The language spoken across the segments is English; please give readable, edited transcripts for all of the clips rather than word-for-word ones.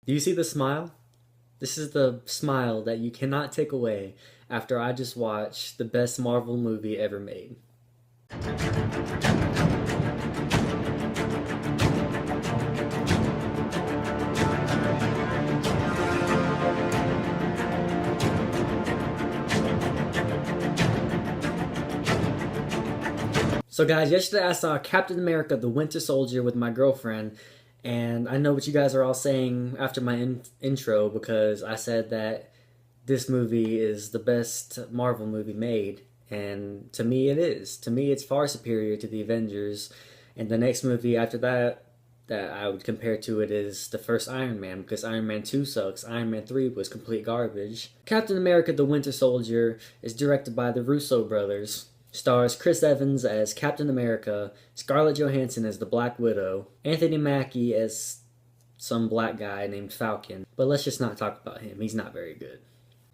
Do you see the smile? This is the smile that you cannot take away after I just watched the best Marvel movie ever made. So guys, yesterday I saw Captain America the Winter Soldier with my girlfriend, and I know what you guys are all saying after my intro because I said that this movie is the best Marvel movie made, and to me it is. To me it's far superior to the Avengers, and the next movie after that I would compare to it is the first Iron Man, because Iron Man 2 sucks. Iron Man 3 was complete garbage. Captain America the Winter Soldier is directed by the Russo brothers. Stars Chris Evans as Captain America, Scarlett Johansson as the Black Widow, Anthony Mackie as some black guy named Falcon. But let's just not talk about him. He's not very good.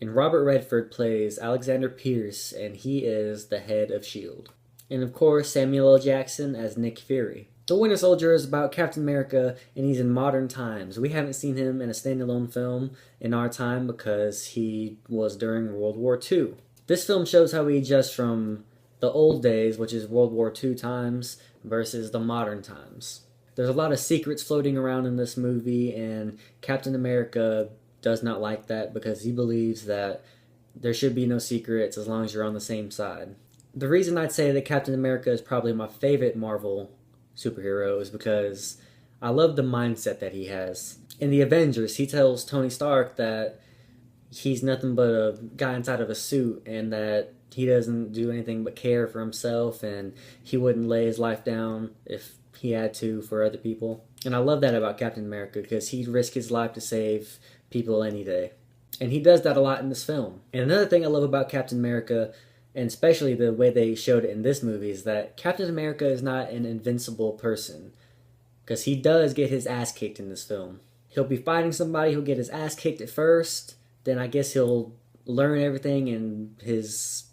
And Robert Redford plays Alexander Pierce, and he is the head of S.H.I.E.L.D. And of course, Samuel L. Jackson as Nick Fury. The Winter Soldier is about Captain America, and he's in modern times. We haven't seen him in a standalone film in our time because he was during World War II. This film shows how he adjusts from the old days, which is World War II times, versus the modern times. There's a lot of secrets floating around in this movie, and Captain America does not like that because he believes that there should be no secrets as long as you're on the same side. The reason I'd say that Captain America is probably my favorite Marvel superhero is because I love the mindset that he has. In the Avengers, he tells Tony Stark that he's nothing but a guy inside of a suit, and that he doesn't do anything but care for himself, and he wouldn't lay his life down if he had to for other people. And I love that about Captain America because he'd risk his life to save people any day. And he does that a lot in this film. And another thing I love about Captain America, and especially the way they showed it in this movie, is that Captain America is not an invincible person, because he does get his ass kicked in this film. He'll be fighting somebody, he'll get his ass kicked at first, then I guess he'll learn everything and his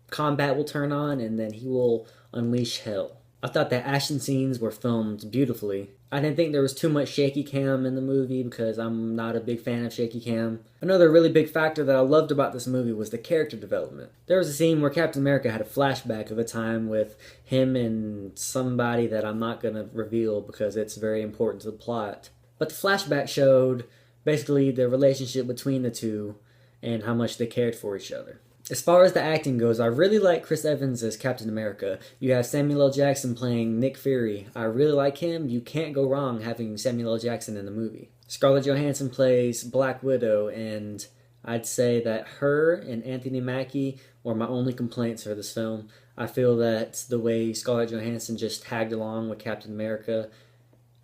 combat will turn on, and then he will unleash hell. I thought the action scenes were filmed beautifully. I didn't think there was too much shaky cam in the movie because I'm not a big fan of shaky cam. Another really big factor that I loved about this movie was the character development. There was a scene where Captain America had a flashback of a time with him and somebody that I'm not going to reveal because it's very important to the plot. But the flashback showed basically the relationship between the two and how much they cared for each other. As far as the acting goes, I really like Chris Evans as Captain America. You have Samuel L. Jackson playing Nick Fury. I really like him. You can't go wrong having Samuel L. Jackson in the movie. Scarlett Johansson plays Black Widow, and I'd say that her and Anthony Mackie were my only complaints for this film. I feel that the way Scarlett Johansson just tagged along with Captain America,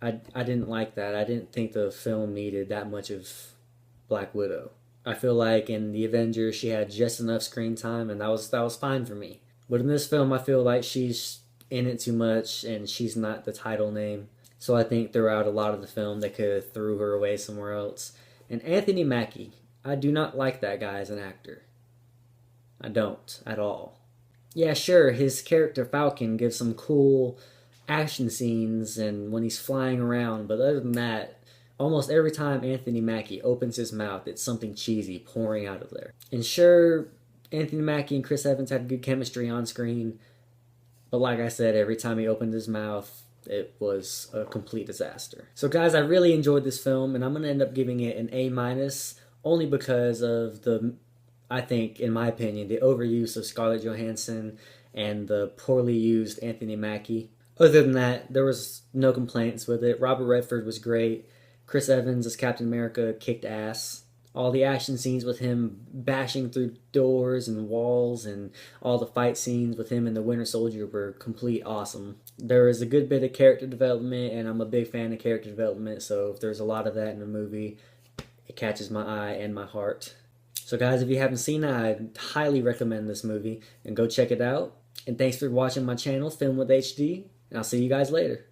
I didn't like that. I didn't think the film needed that much of Black Widow. I feel like in the Avengers she had just enough screen time, and that was fine for me. But in this film I feel like she's in it too much and she's not the title name. So I think throughout a lot of the film they could have threw her away somewhere else. And Anthony Mackie, I do not like that guy as an actor. I don't at all. Yeah, sure, his character Falcon gives some cool action scenes and when he's flying around, but other than that, almost every time Anthony Mackie opens his mouth, it's something cheesy pouring out of there. And sure, Anthony Mackie and Chris Evans had good chemistry on screen, but like I said, every time he opened his mouth, it was a complete disaster. So guys, I really enjoyed this film, and I'm going to end up giving it an A-, only because of the, I think, in my opinion, the overuse of Scarlett Johansson and the poorly used Anthony Mackie. Other than that, there was no complaints with it. Robert Redford was great. Chris Evans as Captain America kicked ass. All the action scenes with him bashing through doors and walls, and all the fight scenes with him and the Winter Soldier were complete awesome. There is a good bit of character development, and I'm a big fan of character development, so if there's a lot of that in a movie, it catches my eye and my heart. So guys, if you haven't seen it, I highly recommend this movie, and go check it out. And thanks for watching my channel, Film with HD, and I'll see you guys later.